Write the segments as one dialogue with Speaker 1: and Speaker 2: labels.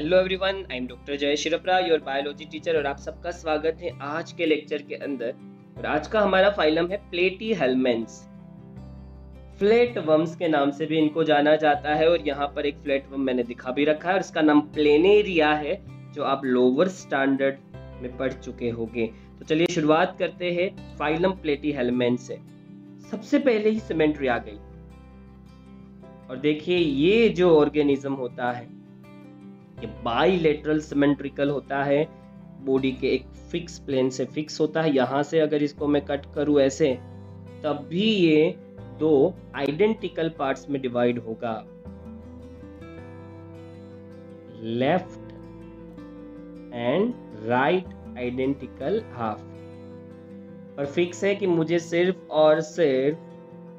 Speaker 1: Hello everyone, I am doctor जय शिरपरा, your biology teacher, और आप सबका स्वागत है आज के लेक्चर के अंदर। और आज का हमारा फाइलम है प्लेटीहेल्मेंट्स। फ्लैटवर्म्स के नाम से भी इनको जाना जाता है, और यहाँ पर एक फ्लैटवर्म मैंने दिखा भी रखा है और इसका नाम प्लेनेरिया है, जो आप लोअर स्टैंडर्ड में पढ़ चुके होंगे। तो चलिए शुरुआत करते हैं फाइलम प्लेटीहेल्मेंट्स से। सबसे पहले ही सिमेंट्री आ गई, और देखिए ये जो ऑर्गेनिज्म होता है ये बाइलेटरल सिमेट्रिकल होता है, बॉडी के एक फिक्स प्लेन से फिक्स होता है। यहाँ से अगर इसको मैं कट करूँ ऐसे, तब भी ये दो आइडेंटिकल पार्ट्स में डिवाइड होगा, left and right identical half. और फिक्स है कि मुझे सिर्फ और सिर्फ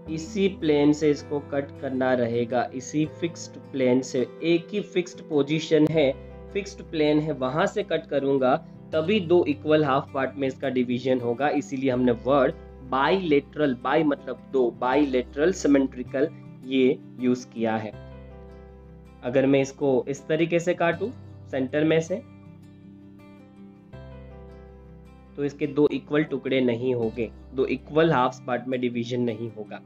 Speaker 1: इसी प्लेन से इसको कट करना रहेगा, इसी फिक्स्ड प्लेन से। एक ही फिक्स्ड पोजीशन है, फिक्स्ड प्लेन है, वहां से कट करूंगा तभी दो इक्वल हाफ पार्ट में इसका डिवीजन होगा। इसीलिए हमने वर्ड बाइलेटरल, बाई मतलब दो, बाइलेटरल सिमेट्रिकल ये यूज किया है। अगर मैं इसको इस तरीके से काटूं सेंटर में से, तो इसके दो इक्वल टुकड़े नहीं होंगे, दो इक्वल हाफ पार्ट में डिवीजन नहीं होगा।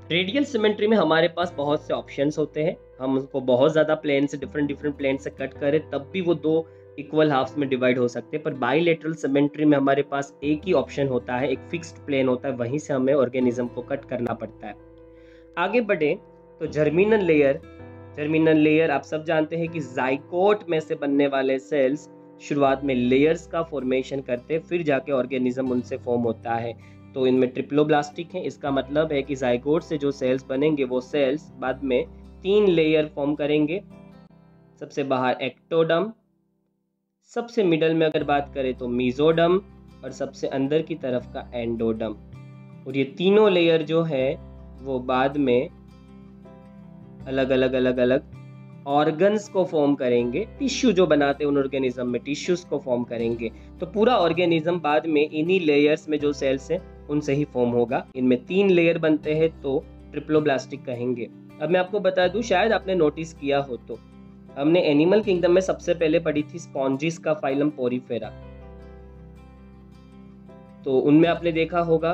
Speaker 1: रेडियल सिमेट्री में हमारे पास बहुत से ऑप्शंस होते हैं, हम उसको बहुत ज्यादा प्लेन से डिफरेंट प्लेन से कट करें तब भी वो दो इक्वल हाफ्स में डिवाइड हो सकते हैं। पर बाइलेटरल सिमेट्री में हमारे पास एक ही ऑप्शन होता है, एक फिक्स्ड प्लेन होता है, वहीं से हमें ऑर्गेनिज्म को कट करना पड़ता है। आगे बढ़े तो जर्मिनल लेयर आप सब जानते हैं कि जाइगोट में से बनने वाले सेल्स शुरुआत में लेयर्स का फॉर्मेशन करते हैं, फिर जाके ऑर्गेनिज्म उनसे फॉर्म होता है। तो इनमें ट्रिप्लोब्लास्टिक है, इसका मतलब है कि जाइगोट से जो सेल्स बनेंगे वो सेल्स बाद में 3 लेयर फॉर्म करेंगे। सबसे बाहर एक्टोडम, सबसे मिडल में अगर बात करें तो मीजोडम, और सबसे अंदर की तरफ का एंडोडम। और ये तीनों लेयर जो है वो बाद में अलग अलग ऑर्गन्स को फॉर्म करेंगे, टिश्यू जो बनाते हैं उन ऑर्गेनिज्म में टिश्यूज को फॉर्म करेंगे। तो पूरा ऑर्गेनिज्म बाद में इन्हीं लेयर्स में जो सेल्स हैं उनसे ही फॉर्म होगा। इनमें 3 लेयर बनते हैं तो ट्रिप्लोब्लास्टिक कहेंगे। अब मैं आपको बता दूं, शायद आपने नोटिस किया हो तो हमने एनिमल किंगडम में सबसे पहले पढ़ी थी स्पॉन्जिस का फाइलम पोरीफेरा। तो उनमें आपने देखा होगा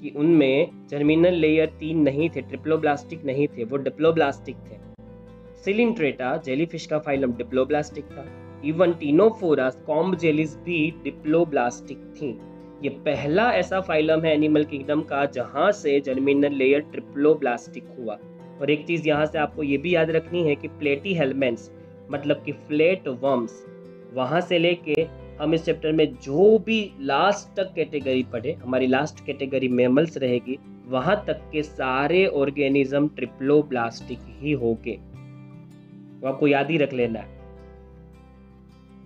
Speaker 1: कि उनमें जर्मिनल लेयर 3 नहीं थे, ट्रिप्लोब्लास्टिक नहीं थे, वो डिप्लोब्लास्टिक थे। सिलिंट्रेटा जेलीफिश का फाइलम डिप्लोब्लास्टिक था। इवन टीनोफोरा कॉम्ब जेलीज भी डिप्लोब्लास्टिक थी। ये पहला ऐसा फाइलम है एनिमल किंगडम का जहां से जर्मिनल लेयर ट्रिप्लोब्लास्टिक हुआ। और एक चीज यहाँ से आपको ये भी याद रखनी है कि प्लेटीहेल्मेंट्स मतलब कि फ्लैट वर्म्स, वहां से लेके हम इस चैप्टर में जो भी लास्ट तक कैटेगरी पढ़े, हमारी लास्ट कैटेगरी मैमल्स रहेगी, वहां तक के सारे ऑर्गेनिज्म ट्रिप्लोब्लास्टिक ही होंगे। तो आपको याद ही रख लेना है।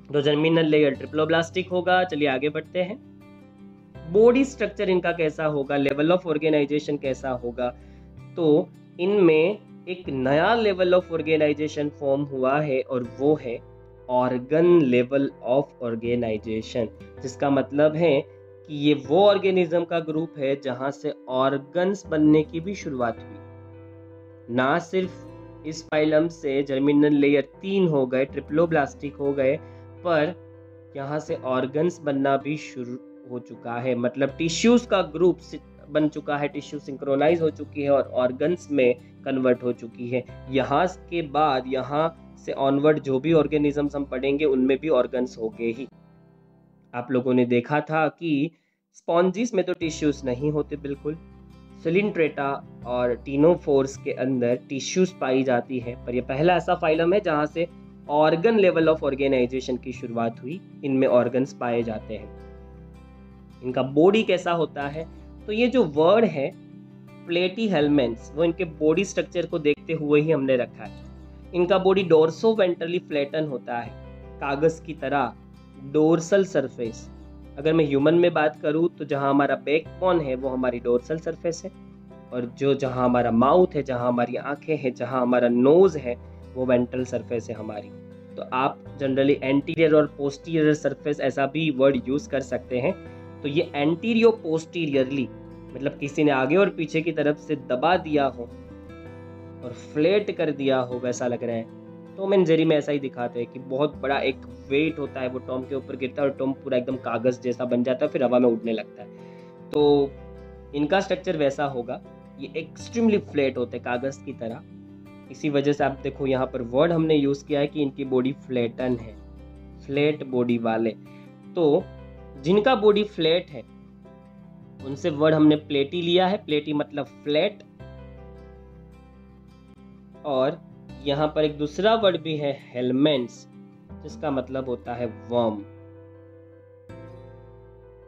Speaker 1: तो जर्मिनल लेयर ट्रिप्लोब्लास्टिक होगा। चलिए आगे बढ़ते हैं। बॉडी स्ट्रक्चर इनका कैसा होगा, लेवल ऑफ ऑर्गेनाइजेशन कैसा होगा। तो इनमें एक नया लेवल ऑफ ऑर्गेनाइजेशन फॉर्म हुआ है, और वो है ऑर्गन लेवल ऑफ ऑर्गेनाइजेशन, जिसका मतलब है कि ये वो ऑर्गेनिज्म का ग्रुप है जहां से ऑर्गन्स बनने की भी शुरुआत हुई। ना सिर्फ इस फाइलम से जर्मिनल लेयर 3 हो गए, ट्रिप्लोब्लास्टिक हो गए, पर यहाँ से ऑर्गन्स बनना भी शुरू हो चुका है। मतलब टिश्यूज का ग्रुप बन चुका है, टिश्यू सिंक्रोनाइज हो चुकी है और ऑर्गन्स में कन्वर्ट हो चुकी है। यहाँ के बाद यहाँ से ऑनवर्ड जो भी ऑर्गेनिजम्स हम पढ़ेंगे उनमें भी ऑर्गन्स होंगे ही। आप लोगों ने देखा था कि स्पॉन्जिस में तो टिश्यूज नहीं होते बिल्कुल, सिलिंट्रेटा और टीनोफोर्स के अंदर टिश्यूज पाई जाती है, पर यह पहला ऐसा फाइलम है जहां से ऑर्गन लेवल ऑफ ऑर्गेनाइजेशन की शुरुआत हुई। इनमें ऑर्गन्स पाए जाते हैं। इनका बॉडी कैसा होता है, तो ये जो वर्ड है प्लेटीहेल्मेंट्स, वो इनके बॉडी स्ट्रक्चर को देखते हुए ही हमने रखा है। इनका बॉडी डोर्सो वेंट्रली फ्लैटन होता है, कागज की तरह डोर्सल सरफेस। अगर मैं ह्यूमन में बात करूं तो जहां हमारा बैकबोन है वो हमारी डोर्सल सरफेस है, और जहां हमारा माउथ है, जहां हमारी आंखें हैं, जहां हमारा नोज है, वो वेंट्रल सरफेस है हमारी। तो आप जनरली एंटीरियर और पोस्टीरियर सरफेस ऐसा भी वर्ड यूज कर सकते हैं। तो ये एंटीरियो पोस्टीरियरली मतलब किसी ने आगे और पीछे की तरफ से दबा दिया हो और फ्लैट कर दिया हो, वैसा लग रहा है, टॉम एंड जेरी में ऐसा ही दिखाते हैं कि बहुत बड़ा एक वेट होता है, वो टॉम के ऊपर गिरता है और टॉम पूरा एकदम कागज जैसा बन जाता है, फिर हवा में उड़ने लगता है। तो इनका स्ट्रक्चर वैसा होगा, ये एक्सट्रीमली फ्लैट होते हैं कागज की तरह। इसी वजह से आप देखो यहाँ पर वर्ड हमने यूज किया है कि इनकी बॉडी फ्लैटन है, फ्लैट बॉडी वाले। तो जिनका बॉडी फ्लैट है उनसे वर्ड हमने प्लेटी लिया है, प्लेटी मतलब फ्लैट। और यहाँ पर एक दूसरा वर्ड भी है हेलमेंट्स, जिसका मतलब होता है वर्म।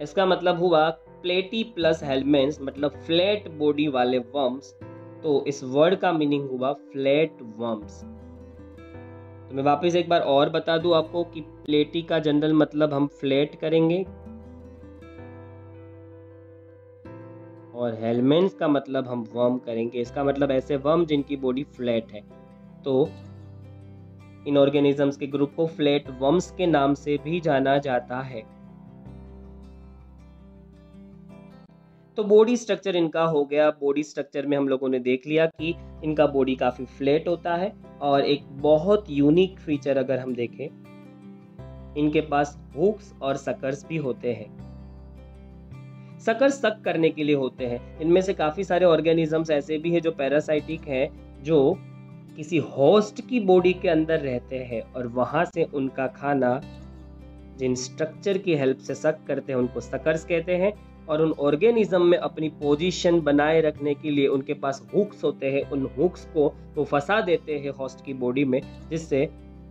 Speaker 1: इसका मतलब हुआ प्लेटी प्लस हेलमेंट्स मतलब फ्लैट बॉडी वाले वर्म्स। तो इस वर्ड का मीनिंग हुआ फ्लैट वर्म्स। तो मैं वापस एक बार और बता दूं आपको कि प्लेटी का जनरल मतलब हम फ्लैट करेंगे और हेलमेंट्स का मतलब हम वर्म करेंगे। इसका मतलब ऐसे वर्म जिनकी बॉडी फ्लैट है। तो इन ऑर्गेनिजम्स के ग्रुप को फ्लैट वर्म्स के नाम से भी जाना जाता है। तो बॉडी स्ट्रक्चर इनका हो गया। बॉडी स्ट्रक्चर में हम लोगों ने देख लिया कि इनका बॉडी काफी फ्लैट होता है और एक बहुत यूनिक फीचर अगर हम देखें, इनके पास हुक्स और सकर्स भी होते हैं। सकर्स सक करने के लिए होते हैं। इनमें से काफी सारे ऑर्गेनिजम्स ऐसे भी हैं जो पैरासाइटिक हैं, जो किसी होस्ट की बॉडी के अंदर रहते हैं और वहां से उनका खाना जिन स्ट्रक्चर की हेल्प से सक करते हैं उनको सकर्स कहते हैं। और उन ऑर्गेनिज्म में अपनी पोजीशन बनाए रखने के लिए उनके पास हुक्स होते हैं। उन हुक्स को वो फंसा देते हैं होस्ट की बॉडी में, जिससे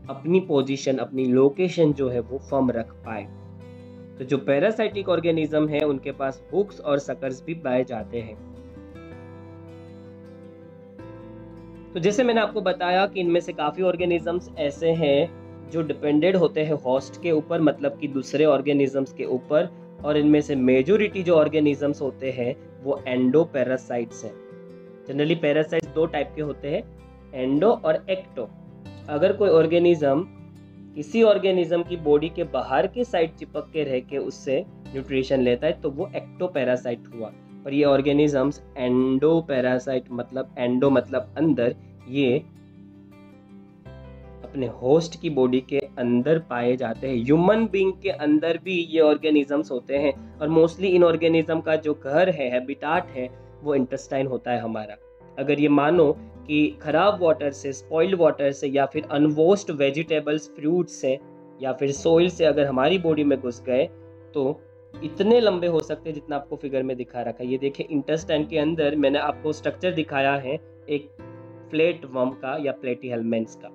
Speaker 1: अपनी पोजीशन, अपनी लोकेशन जो है वो फर्म रख पाए। तो जो पैरासाइटिक ऑर्गेनिज्म है उनके पास हुक्स और सकर्स भी पाए जाते हैं। तो जैसे मैंने आपको बताया कि इनमें से काफी ऑर्गेनिजम्स ऐसे हैं जो डिपेंडेड होते हैं होस्ट के ऊपर, मतलब कि दूसरे ऑर्गेनिजम्स के ऊपर। और इनमें से मेजोरिटी जो ऑर्गेनिजम्स होते हैं वो एंडोपैरासाइट्स हैं। जनरली पैरासाइट्स दो टाइप के होते हैं, एंडो और एक्टो। अगर कोई ऑर्गेनिज्म किसी ऑर्गेनिज्म की बॉडी के बाहर के साइड चिपक के रह के उससे न्यूट्रिशन लेता है तो वो एक्टोपैरासाइट हुआ। और ये ऑर्गेनिजम्स एंडोपैरासाइट मतलब एंडो मतलब अंदर, ये अपने होस्ट की बॉडी के अंदर पाए जाते हैं। ह्यूमन बीइंग के अंदर भी ये ऑर्गेनिजम्स होते हैं और मोस्टली इन ऑर्गेनिज्म का जो घर है, हैबिटाट है, वो इंटेस्टाइन होता है हमारा। अगर ये मानो कि खराब वाटर से, स्पॉइल्ड वाटर से या फिर अनवॉश्ड वेजिटेबल्स, फ्रूट्स से या फिर सोइल से अगर हमारी बॉडी में घुस गए तो इतने लंबे हो सकते हैं जितना आपको फिगर में दिखा रखा है। ये देखिए इंटेस्टाइन के अंदर मैंने आपको स्ट्रक्चर दिखाया है एक फ्लैट वर्म का या प्लेटी हेलमेंट्स का।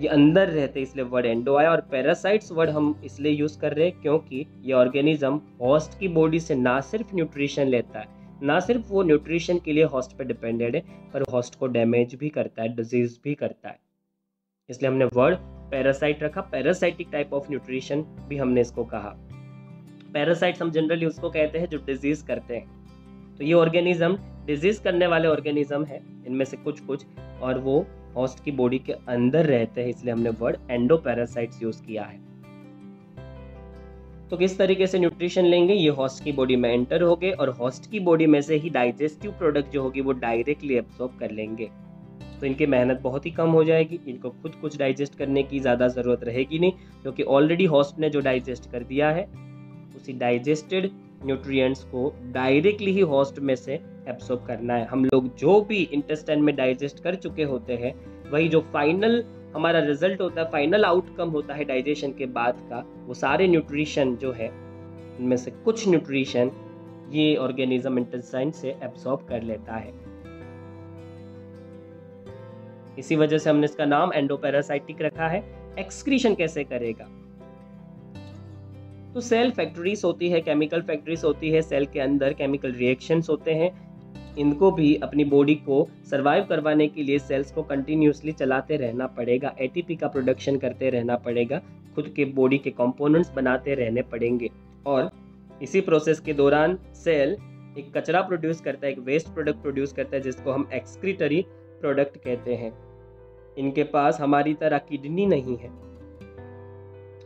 Speaker 1: ये अंदर रहते इसलिए वर्ड एंडो आया। और पैरासाइट्स वर्ड हम इसलिए यूज कर रहे हैं क्योंकि ये ऑर्गेनिज्म होस्ट की बॉडी से ना सिर्फ न्यूट्रिशन लेता है, ना सिर्फ वो न्यूट्रिशन के लिए होस्ट पे डिपेंडेड है, पर होस्ट को डैमेज भी करता है, डिजीज भी करता है। इसलिए हमने वर्ड पैरासाइट रखा। पैरासाइटिक टाइप ऑफ न्यूट्रिशन भी हमने इसको कहा। पैरासाइट्स हम जनरली उसको कहते हैं जो डिजीज करते हैं। तो ये ऑर्गेनिज्म डिजीज करने वाले ऑर्गेनिज्म है इनमें से कुछ, और वो होस्ट की बॉडी के अंदर रहते हैं, इसलिए हमने वर्ड एंडोपैरासाइट्स यूज किया है। तो किस तरीके से न्यूट्रिशन लेंगे, ये होस्ट की बॉडी में एंटर होंगे और होस्ट की बॉडी में से ही डाइजेस्टिव प्रोडक्ट जो होगी वो डायरेक्टली एब्सॉर्ब कर लेंगे। तो इनकी मेहनत बहुत ही कम हो जाएगी, इनको खुद कुछ डाइजेस्ट करने की ज़्यादा ज़रूरत रहेगी नहीं, क्योंकि ऑलरेडी होस्ट ने जो डाइजेस्ट कर दिया है उसी डाइजेस्टेड न्यूट्रिएंट्स को डायरेक्टली ही होस्ट में से एब्सॉर्ब करना है। हम लोग जो भी इंटेस्टाइन में डाइजेस्ट कर चुके होते हैं वही जो फाइनल हमारा रिजल्ट होता है, फाइनल आउटकम होता है डाइजेशन के बाद का, वो सारे न्यूट्रिशन जो है उनमें से कुछ न्यूट्रिशन ये ऑर्गेनिज्म इंटेस्टाइन से एब्सॉर्ब कर लेता है। इसी वजह से हमने इसका नाम एंडोपैरासाइटिक रखा है। एक्सक्रीशन कैसे करेगा, तो सेल फैक्ट्रीज होती है, केमिकल फैक्ट्रीज होती है, सेल के अंदर केमिकल रिएक्शंस होते हैं। इनको भी अपनी बॉडी को सरवाइव करवाने के लिए सेल्स को कंटिन्यूसली चलाते रहना पड़ेगा, एटीपी का प्रोडक्शन करते रहना पड़ेगा, खुद के बॉडी के कंपोनेंट्स बनाते रहने पड़ेंगे। और इसी प्रोसेस के दौरान सेल एक कचरा प्रोड्यूस करता है, एक वेस्ट प्रोडक्ट प्रोड्यूस करता है जिसको हम एक्सक्रीटरी प्रोडक्ट कहते हैं। इनके पास हमारी तरह किडनी नहीं है,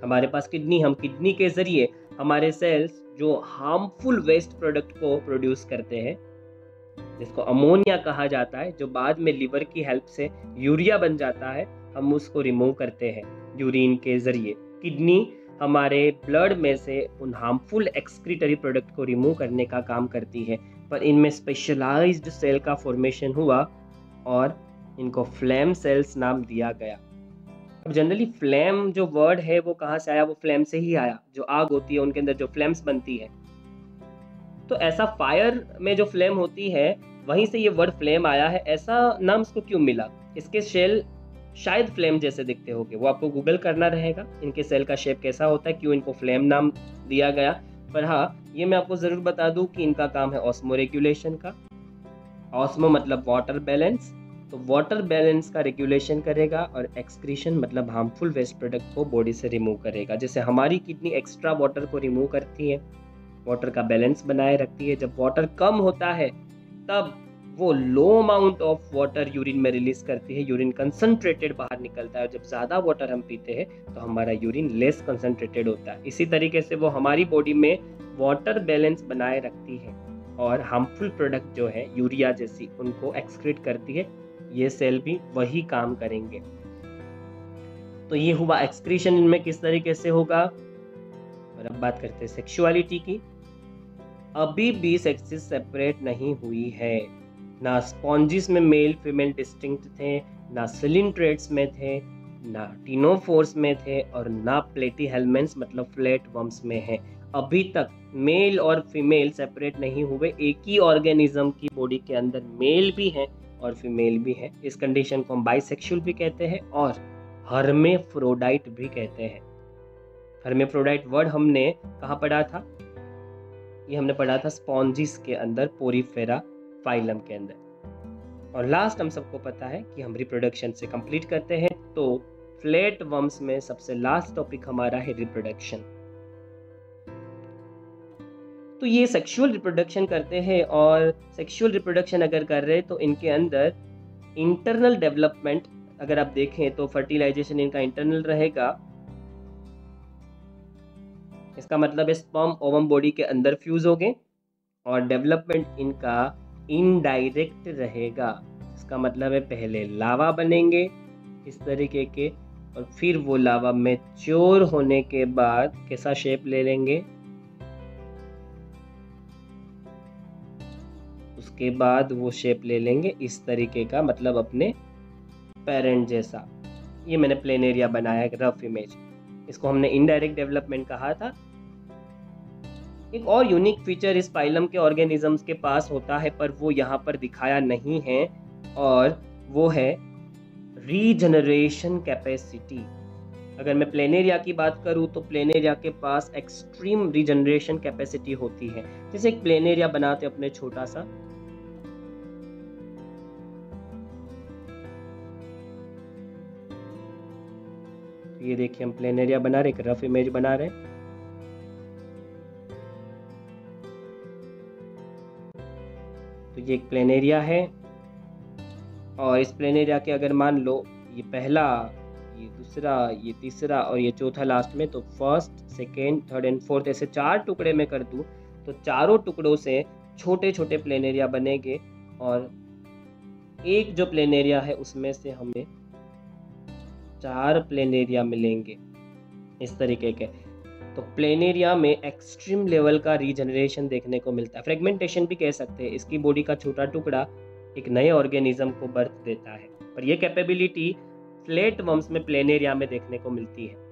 Speaker 1: हमारे पास किडनी, हम किडनी के जरिए हमारे सेल्स जो हार्मफुल वेस्ट प्रोडक्ट को प्रोड्यूस करते हैं जिसको अमोनिया कहा जाता है, जो बाद में लिवर की हेल्प से यूरिया बन जाता है, हम उसको रिमूव करते हैं यूरिन के ज़रिए। किडनी हमारे ब्लड में से उन हार्मफुल एक्सक्रीटरी प्रोडक्ट को रिमूव करने का काम करती है, पर इनमें स्पेशलाइज्ड सेल का फॉर्मेशन हुआ और इनको फ्लेम सेल्स नाम दिया गया। अब जनरली फ्लेम जो वर्ड है वो कहाँ से आया? वो फ्लेम से ही आया। जो आग होती है उनके अंदर जो फ्लेम्स बनती है, तो ऐसा फायर में जो फ्लेम होती है वहीं से ये वर्ड फ्लेम आया है। ऐसा नाम इसको क्यों मिला? इसके शेल शायद फ्लेम जैसे दिखते होंगे, वो आपको गूगल करना रहेगा इनके सेल का शेप कैसा होता है, क्यों इनको फ्लेम नाम दिया गया। पर हाँ, ये मैं आपको ज़रूर बता दूं कि इनका काम है ऑस्मो रेगुलेशन का। ऑस्मो मतलब वाटर बैलेंस, तो वाटर बैलेंस का रेगुलेशन करेगा, और एक्सक्रीशन मतलब हार्मफुल वेस्ट प्रोडक्ट को बॉडी से रिमूव करेगा। जैसे हमारी किडनी एक्स्ट्रा वाटर को रिमूव करती है, वाटर का बैलेंस बनाए रखती है। जब वाटर कम होता है तब वो लो अमाउंट ऑफ वाटर यूरिन में रिलीज करती है, यूरिन कंसंट्रेटेड बाहर निकलता है। और जब ज़्यादा वाटर हम पीते हैं तो हमारा यूरिन लेस कंसंट्रेटेड होता है। इसी तरीके से वो हमारी बॉडी में वाटर बैलेंस बनाए रखती है और हार्मफुल प्रोडक्ट जो है यूरिया जैसी उनको एक्सक्रीट करती है। ये सेल भी वही काम करेंगे। तो ये हुआ एक्सक्रीशन इनमें किस तरीके से होगा। और अब बात करते हैं सेक्सुअलिटी की। अभी भी सेक्सेस सेपरेट नहीं हुई है। ना स्पॉन्जिस में मेल फीमेल डिस्टिंक्ट थे, ना सिलिंट्रेट्स में थे, ना टीनोफोर्स में थे, और ना प्लेटीहेल्मिन्थ्स मतलब फ्लैट वर्म्स में है। अभी तक मेल और फीमेल सेपरेट नहीं हुए। एक ही ऑर्गेनिज्म की बॉडी के अंदर मेल भी है और फीमेल भी है। इस कंडीशन को हम बाइसेक्सुअल भी कहते हैं और हर्मेफ्रोडाइट भी कहते हैं। हर्मेफ्रोडाइट वर्ड हमने कहाँ पढ़ा था? ये हमने पढ़ा था स्पॉन्जिस के अंदर, पोरीफेरा फाइलम के अंदर। और लास्ट हम सबको पता है कि हम रिप्रोडक्शन से कंप्लीट करते हैं, तो फ्लैट वर्म्स में सबसे लास्ट टॉपिक हमारा है रिप्रोडक्शन। तो ये सेक्सुअल रिप्रोडक्शन करते हैं, और सेक्सुअल रिप्रोडक्शन अगर कर रहे हैं तो इनके अंदर इंटरनल डेवलपमेंट अगर आप देखें तो फर्टिलाइजेशन इनका इंटरनल रहेगा। इसका मतलब है स्पर्म ओवम बॉडी के अंदर फ्यूज होंगे, और डेवलपमेंट इनका इनडायरेक्ट रहेगा। इसका मतलब है पहले लावा बनेंगे इस तरीके के, और फिर वो लावा मैच्योर होने के बाद कैसा शेप ले लेंगे, उसके बाद वो शेप ले लेंगे इस तरीके का, मतलब अपने पेरेंट जैसा। ये मैंने प्लेन एरिया बनाया, एक रफ इमेज। इसको हमने इनडायरेक्ट डेवलपमेंट कहा था। एक और यूनिक फीचर इस फाइलम के ऑर्गेनिजम्स के पास होता है, पर वो यहाँ पर दिखाया नहीं है, और वो है रीजनरेशन कैपेसिटी। अगर मैं प्लेनेरिया की बात करूँ तो प्लेनेरिया के पास एक्सट्रीम रीजनरेशन कैपेसिटी होती है। जैसे एक प्लेनेरिया बनाते अपने छोटा सा, ये देखिए हम प्लेनेरिया बना रहे, एक रफ इमेज बना रहे। तो ये एक प्लेनेरिया है, और इस प्लेनेरिया के अगर मान लो ये पहला, ये दूसरा, ये तीसरा और ये चौथा लास्ट में, तो first second third and fourth ऐसे 4 टुकड़े में कर दूँ तो चारों टुकड़ों से छोटे छोटे प्लेनेरिया बनेंगे, और एक जो प्लेनेरिया है उसमें से हमें 4 प्लेनेरिया मिलेंगे इस तरीके के। तो प्लेनेरिया में एक्सट्रीम लेवल का रीजनरेशन देखने को मिलता है। फ्रेगमेंटेशन भी कह सकते हैं। इसकी बॉडी का छोटा टुकड़ा एक नए ऑर्गेनिज्म को बर्थ देता है, पर यह कैपेबिलिटी फ्लैट वर्म्स में प्लेनेरिया में देखने को मिलती है।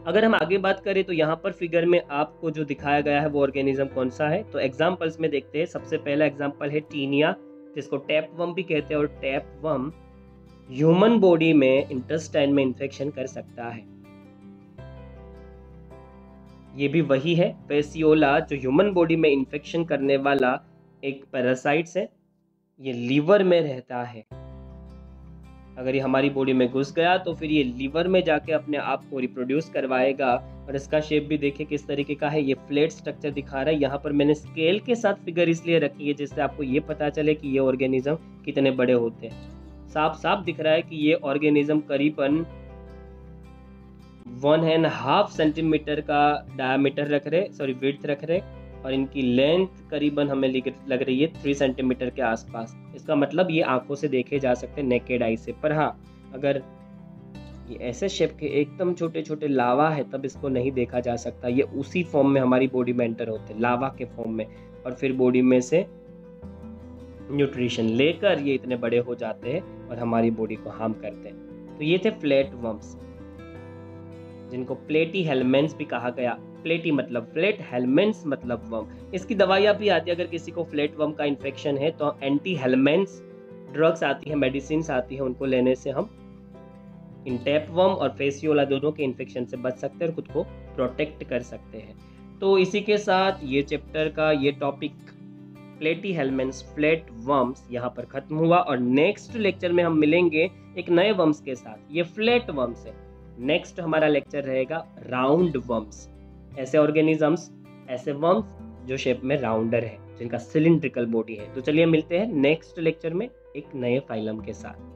Speaker 1: अगर हम आगे बात करें तो यहाँ पर फिगर में आपको जो दिखाया गया है वो ऑर्गेनिज्म कौन सा है, तो एग्जाम्पल्स में देखते हैं। सबसे पहला एग्जाम्पल है टीनिया, जिसको टैप वर्म भी कहते हैं, और टैप वर्म ह्यूमन बॉडी में इंटेस्टाइन में इन्फेक्शन कर सकता है। ये भी वही है फेसियोला, जो ह्यूमन बॉडी में इन्फेक्शन करने वाला एक पैरासाइट्स है। ये लीवर में रहता है। अगर ये हमारी बॉडी में घुस गया तो फिर ये लीवर में जाके अपने आप को रिप्रोड्यूस करवाएगा। और इसका शेप भी देखिए किस तरीके का है, ये फ्लैट स्ट्रक्चर दिखा रहा है। यहाँ पर मैंने स्केल के साथ फिगर इसलिए रखी है जिससे आपको ये पता चले कि ये ऑर्गेनिज्म कितने बड़े होते हैं। साफ साफ दिख रहा है कि ये ऑर्गेनिज्म करीबन 1.5 सेंटीमीटर का डायमीटर रख रहे, सॉरी विड्थ रख रहे, और इनकी लेंथ करीबन हमें लग रही है 3 सेंटीमीटर के आसपास। इसका मतलब ये आंखों से देखे जा सकते हैं नेकेड आई से। पर हाँ, अगर ये ऐसे शेप के एकदम छोटे छोटे लावा है तब इसको नहीं देखा जा सकता। ये उसी फॉर्म में हमारी बॉडी में एंटर होते हैं, लावा के फॉर्म में, और फिर बॉडी में से न्यूट्रिशन लेकर ये इतने बड़े हो जाते हैं और हमारी बॉडी को हार्म करते हैं। तो ये थे फ्लैट वर्म्स, जिनको प्लेटी हेलमेंट्स भी कहा गया। प्लेटी मतलब फ्लैट, हेलमेंट्स मतलब वर्म। इसकी दवाइयाँ भी आती है, अगर किसी को फ्लैट वर्म का इन्फेक्शन है तो एंटी हेलमेंट्स ड्रग्स आती है, मेडिसिन आती है, उनको लेने से हम इन टैप वर्म और फेसियोला दोनों के इन्फेक्शन से बच सकते हैं और खुद को प्रोटेक्ट कर सकते हैं। तो इसी के साथ ये चैप्टर का ये टॉपिक प्लेटी हेलमेंट्स फ्लैट वर्म्स यहाँ पर खत्म हुआ, और नेक्स्ट लेक्चर में हम मिलेंगे एक नए वर्म्स के साथ। ये फ्लैट वर्म्स है। नेक्स्ट हमारा लेक्चर रहेगा राउंड वर्म्स, ऐसे ऑर्गेनिजम्स, ऐसे वर्म्स जो शेप में राउंडर है, जिनका सिलिंड्रिकल बॉडी है। तो चलिए मिलते हैं नेक्स्ट लेक्चर में एक नए फाइलम के साथ।